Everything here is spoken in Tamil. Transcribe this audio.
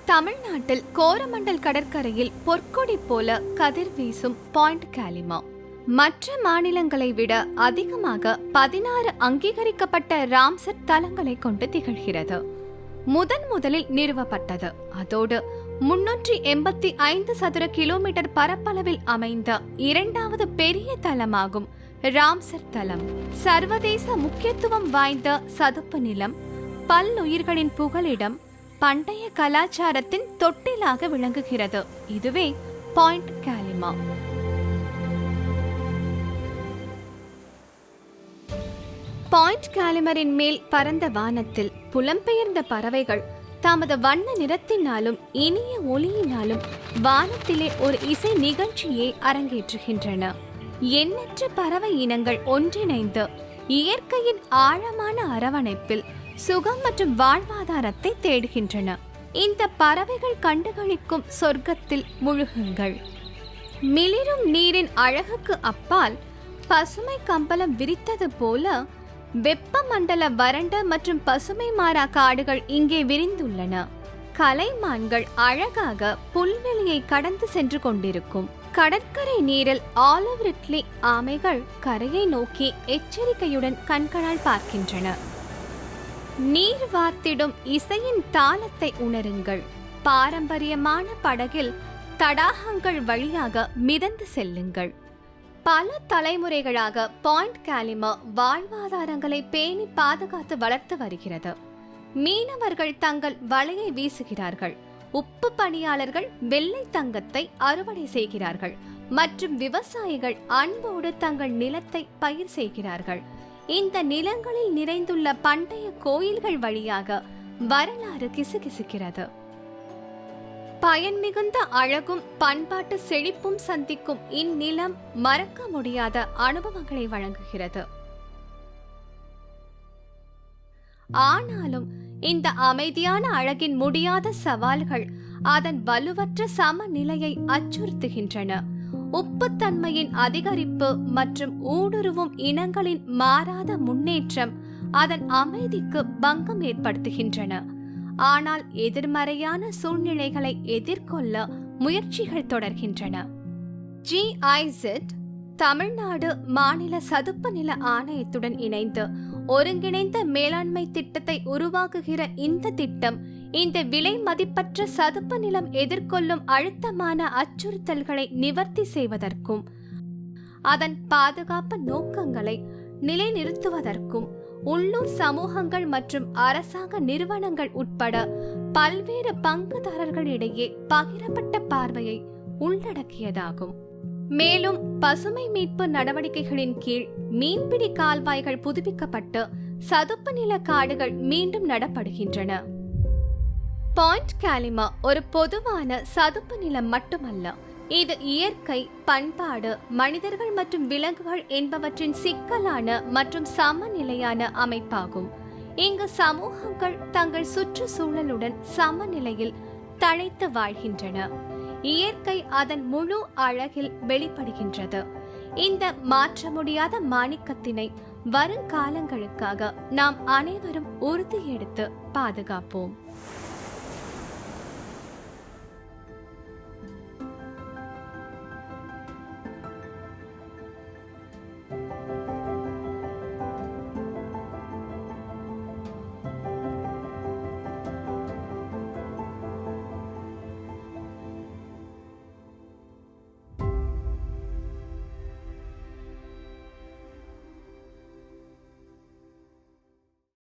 தமிழ்நாட்டில் கோரமண்டல் கடற்கரையில் பொற்கொடி போல கதிர் வீசும் பாயிண்ட் காலிமா மற்ற மாநிலங்களை விட அதிகமாக 16 அங்கீகரிக்கப்பட்ட ராம்சர் தலங்களை கொண்டு திகழ்கிறது. முதலில் நிறுவப்பட்டது. அதோடு 385 சதுர கிலோமீட்டர் பரப்பளவில் அமைந்த இரண்டாவது பெரிய தலமாகும் ராம்சர் தலம். சர்வதேச முக்கியத்துவம் வாய்ந்த சதுப்பு நிலம், பல்லுயிர்களின் புகலிடம், பண்டைய கலாச்சாரத்தின் தொட்டிலாக விளங்குகிறது. இதுவே பாயிண்ட் காலிமா. பாயிண்ட் காலிமரின் மேல் பரந்த வானத்தில் புலம்பெயர்ந்த பறவைகள் தமது வண்ண நிறத்தினாலும் இனிய ஒளியினாலும் வானத்திலே ஒரு இசை நிகழ்ச்சியை அரங்கேற்றுகின்றன. எண்ணற்ற பறவை இனங்கள் ஒன்றிணைந்து இயற்கையின் ஆழமான அரவணைப்பில் சுகம் மற்றும் வாழ்வாதாரத்தை தேடுகின்றன. இந்த பறவைகள் கண்டுகளிக்கும் சொர்க்கத்தில் முழுகுங்கள். மிளிரும் நீரின் அழகுக்கு அப்பால் பசுமை கம்பளம் விரித்தது போல வெப்பமண்டல வறண்ட மற்றும் பசுமை மாறா காடுகள் இங்கே விரிந்துள்ளன. கலைமான்கள் அழகாக புல்வெளியை கடந்து சென்று கொண்டிருக்கும். கடற்கரை நீரில் ஆலிவ் ரிட்லி ஆமைகள் கரையை நோக்கி எச்சரிக்கையுடன் கண்களால் பார்க்கின்றன. நீர் வார்த்திடும் இசையின் தாளத்தை உணருங்கள். பாரம்பரியமான படகில் தடாகங்கள் வழியாக மிதந்து செல்லுங்கள். பல தலைமுறைகளாக பாயிண்ட் காலிமா வாழ்வாதாரங்களை பேணி பாதுகாத்து வளர்த்து வருகிறது. மீனவர்கள் தங்கள் வலையை வீசுகிறார்கள். உப்பு பணியாளர்கள் வெள்ளை தங்கத்தை அறுவடை செய்கிறார்கள் மற்றும் விவசாயிகள் அன்போடு தங்கள் நிலத்தை பயிர் செய்கிறார்கள். இந்த நிலங்களில் நிறைந்துள்ள பண்டைய கோயில்கள் வழியாக வரலாறு கிசுகிசுக்கிறது. பயன் மிகுந்த அழகும் பண்பாட்டு செழிப்பும் சந்திக்கும் இந்நிலம் மறக்க முடியாத அனுபவங்களை வழங்குகிறது. ஆனாலும் இந்த அமைதியான அழகின் முடியாத சவால்கள் அதன் வலுவற்ற சமநிலையை அச்சுறுத்துகின்றன. உப்புத்தன்மையின் அதிகரிப்பு மற்றும் ஊடுருவும் இனங்களின் மாறாத முன்னேற்றம் அதன் அமைதிக்கு பங்கம் ஏற்படுத்துகின்றன. ஆனால் எதிர்மறையான சூழ்நிலைகளை எதிர்கொள்ள முயற்சிகள் தொடர்கின்றன. GIZ தமிழ்நாடு மாநில சதுப்பு நில ஆணையத்துடன் இணைந்து ஒருங்கிணைந்த மேலாண்மை திட்டத்தை உருவாக்குகிற இந்த திட்டம் இந்த விலை மதிப்பற்ற சதுப்பு நிலம் எதிர்கொள்ளும் அழுத்தமான அச்சுறுத்தல்களை நிவர்த்தி செய்வதற்கும் அதன் பாதுகாப்பு நோக்கங்களை நிலைநிறுத்துவதற்கும் உள்ளூர் சமூகங்கள் மற்றும் அரசாங்க நிறுவனங்கள் உட்பட பல்வேறு பங்குதாரர்களிடையே பகிரப்பட்ட பார்வையை உள்ளடக்கியதாகும். மேலும் பசுமை மீட்பு நடவடிக்கைகளின் கீழ் மீன்பிடி கால்வாய்கள் புதுப்பிக்கப்பட்டு சதுப்பு நில காடுகள் மீண்டும் நடப்படுகின்றன. பாயிண்ட் காலிமா ஒரு பொதுவான சதுப்பு நிலம் மட்டுமல்ல, இது இயற்கை, பண்பாடு, மனிதர்கள் மற்றும் விலங்குகள் என்பவற்றின் சிக்கலான மற்றும் சமநிலையான அமைப்பாகும். இங்கு சமூகங்கள் தங்கள் சுற்றுச்சூழலுடன் சமநிலையில் தழைத்து வாழ்கின்றன. இயற்கை அதன் முழு அழகில் வெளிப்படுகின்றது. இந்த மாற்ற முடியாத மாணிக்கத்தினை வருங்காலங்களுக்காக நாம் அனைவரும் உறுதியெடுத்து பாதுகாப்போம்.